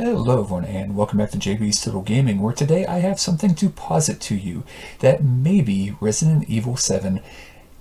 Hello everyone and welcome back to JB's Total Gaming, where today I have something to posit to you that maybe Resident Evil 7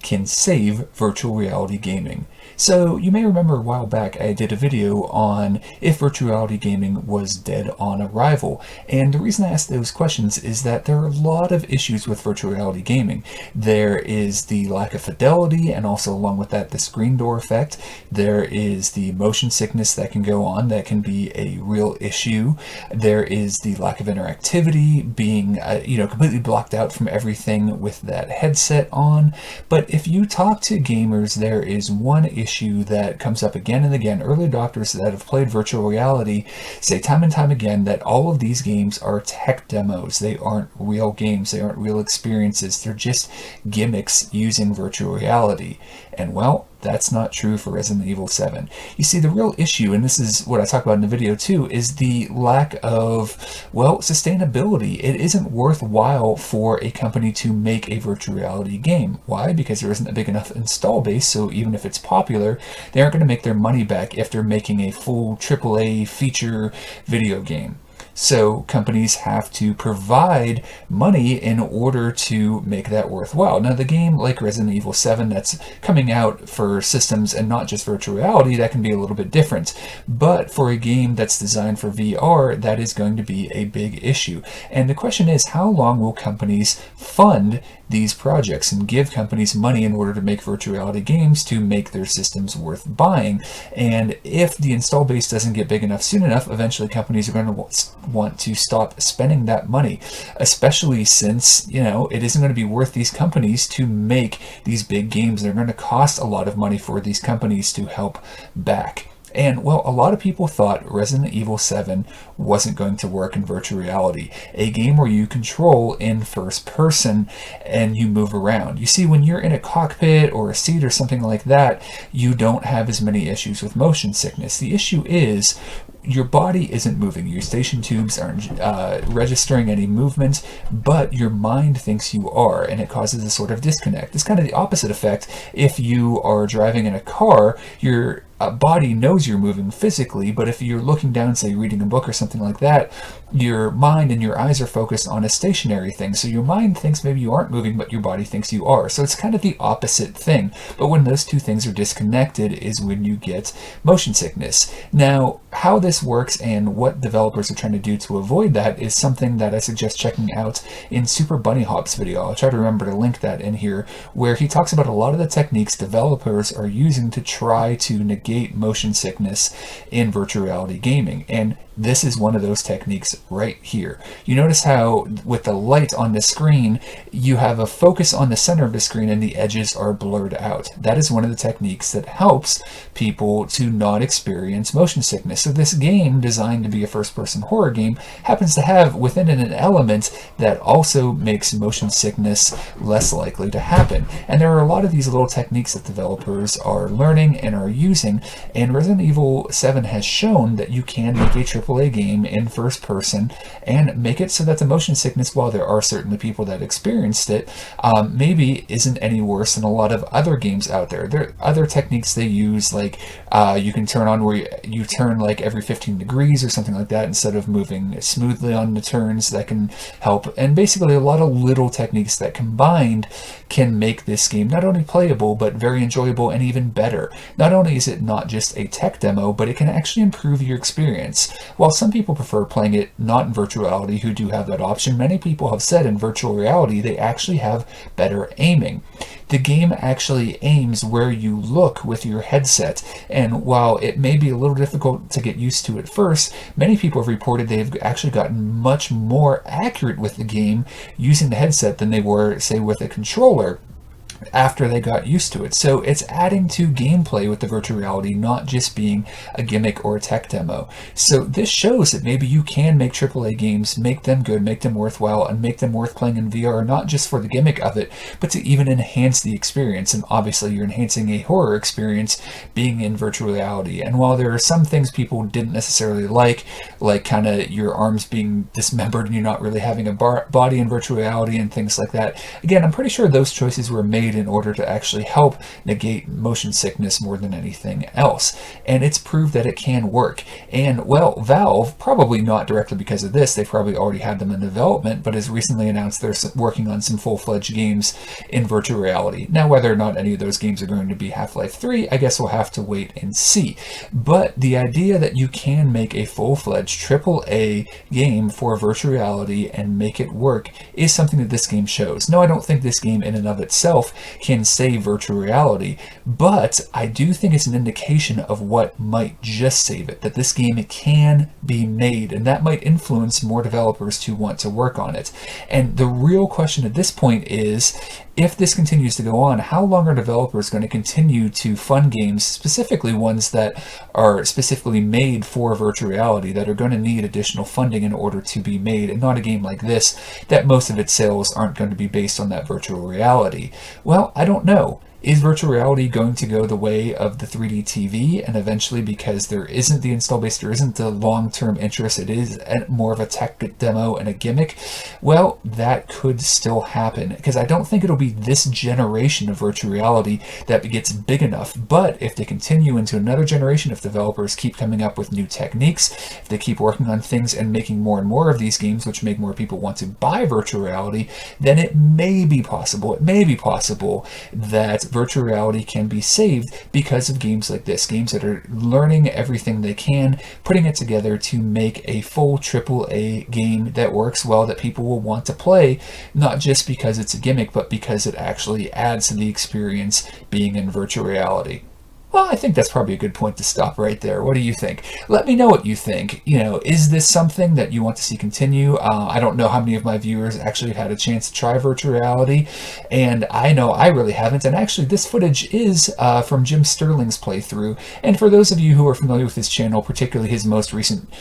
can save virtual reality gaming. So you may remember a while back I did a video on if virtual reality gaming was dead on arrival, and the reason I asked those questions is that there are a lot of issues with virtual reality gaming. There is the lack of fidelity, and also along with that the screen door effect. There is the motion sickness that can go on that can be a real issue. There is the lack of interactivity, being completely blocked out from everything with that headset on. But if you talk to gamers, there is one issue that comes up again and again. Early adopters that have played virtual reality say time and time again that all of these games are tech demos. They aren't real games. They aren't real experiences. They're just gimmicks using virtual reality. And well, that's not true for Resident Evil 7. You see, the real issue, and this is what I talk about in the video too, is the lack of, well, sustainability. It isn't worthwhile for a company to make a virtual reality game. Why? Because there isn't a big enough install base, so even if it's popular, they aren't going to make their money back if they're making a full AAA feature video game. So companies have to provide money in order to make that worthwhile. Now, the game like Resident Evil 7 that's coming out for systems and not just virtual reality, that can be a little bit different. But for a game that's designed for VR, that is going to be a big issue. And the question is, how long will companies fund these projects and give companies money in order to make virtual reality games to make their systems worth buying? And if the install base doesn't get big enough soon enough, eventually companies are going to want to stop spending that money, especially since, it isn't going to be worth these companies to make these big games. They're going to cost a lot of money for these companies to help back. And, well, a lot of people thought Resident Evil 7 wasn't going to work in virtual reality. A game where you control in first person and you move around. You see, when you're in a cockpit or a seat or something like that, you don't have as many issues with motion sickness. The issue is your body isn't moving. Your station tubes aren't registering any movement, but your mind thinks you are, and it causes a sort of disconnect. It's kind of the opposite effect. If you are driving in a car, your body knows you're moving physically, but if you're looking down, say reading a book or something like that, your mind and your eyes are focused on a stationary thing. So your mind thinks maybe you aren't moving, but your body thinks you are. So it's kind of the opposite thing. But when those two things are disconnected is when you get motion sickness. Now, how this works and what developers are trying to do to avoid that is something that I suggest checking out in Super Bunny Hop's video. I'll try to remember to link that in here, where he talks about a lot of the techniques developers are using to try to negate motion sickness in virtual reality gaming. And this is one of those techniques right here. You notice how with the light on the screen, you have a focus on the center of the screen and the edges are blurred out. That is one of the techniques that helps people to not experience motion sickness. So this game, designed to be a first-person horror game, happens to have within it an element that also makes motion sickness less likely to happen. And there are a lot of these little techniques that developers are learning and are using, and Resident Evil 7 has shown that you can make a AAA game in first person and make it so that the motion sickness, while there are certainly people that experienced it, maybe isn't any worse than a lot of other games out there. There are other techniques they use, like you can turn on where you turn like every 15 degrees or something like that instead of moving smoothly on the turns. That can help. And basically a lot of little techniques that combined can make this game not only playable but very enjoyable and even better. Not only is it not just a tech demo, but it can actually improve your experience. While some people prefer playing it not in virtual reality, who do have that option, many people have said in virtual reality they actually have better aiming. The game actually aims where you look with your headset, and while it may be a little difficult to get used to at first, many people have reported they've actually gotten much more accurate with the game using the headset than they were, say, with a controller after they got used to it. So it's adding to gameplay with the virtual reality, not just being a gimmick or a tech demo. So this shows that maybe you can make AAA games, make them good, make them worthwhile, and make them worth playing in VR, not just for the gimmick of it, but to even enhance the experience. And obviously you're enhancing a horror experience being in virtual reality. And while there are some things people didn't necessarily like kind of your arms being dismembered and you're not really having a body in virtual reality and things like that, again, I'm pretty sure those choices were made made in order to actually help negate motion sickness more than anything else. And it's proved that it can work. And, well, Valve, probably not directly because of this, they probably already had them in development, but has recently announced they're working on some full-fledged games in virtual reality. Now, whether or not any of those games are going to be Half-Life 3, I guess we'll have to wait and see. But the idea that you can make a full-fledged AAA game for virtual reality and make it work is something that this game shows. No, I don't think this game in and of itself can save virtual reality, but I do think it's an indication of what might just save it, that this game can be made, and that might influence more developers to want to work on it. And the real question at this point is, if this continues to go on, how long are developers going to continue to fund games, specifically ones that are specifically made for virtual reality, that are going to need additional funding in order to be made, and not a game like this that most of its sales aren't going to be based on that virtual reality? Well, I don't know. Is virtual reality going to go the way of the 3D TV, and eventually, because there isn't the install base, there isn't the long-term interest, it is more of a tech demo and a gimmick? Well, that could still happen, because I don't think it'll be this generation of virtual reality that gets big enough. But if they continue into another generation, if developers keep coming up with new techniques, if they keep working on things and making more and more of these games, which make more people want to buy virtual reality, then it may be possible that virtual reality can be saved because of games like this, games that are learning everything they can, putting it together to make a full AAA game that works well, that people will want to play, not just because it's a gimmick, but because it actually adds to the experience being in virtual reality. Well, I think that's probably a good point to stop right there. What do you think? Let me know what you think. Is this something that you want to see continue? I don't know how many of my viewers actually had a chance to try virtual reality, and I know I really haven't. And actually, this footage is from Jim Sterling's playthrough. And for those of you who are familiar with his channel, particularly his most recent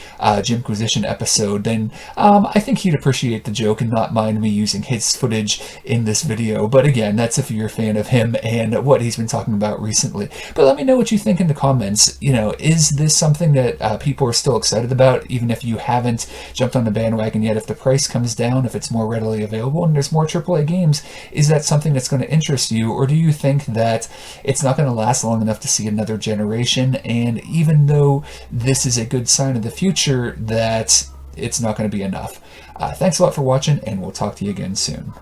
Jimquisition episode, then I think he'd appreciate the joke and not mind me using his footage in this video. But again, that's if you're a fan of him and what he's been talking about recently. But let me know what you think in the comments. Is this something that people are still excited about, even if you haven't jumped on the bandwagon yet? If the price comes down, if it's more readily available, and there's more AAA games, is that something that's going to interest you? Or do you think that it's not going to last long enough to see another generation, and even though this is a good sign of the future, that it's not going to be enough? Thanks a lot for watching, and we'll talk to you again soon.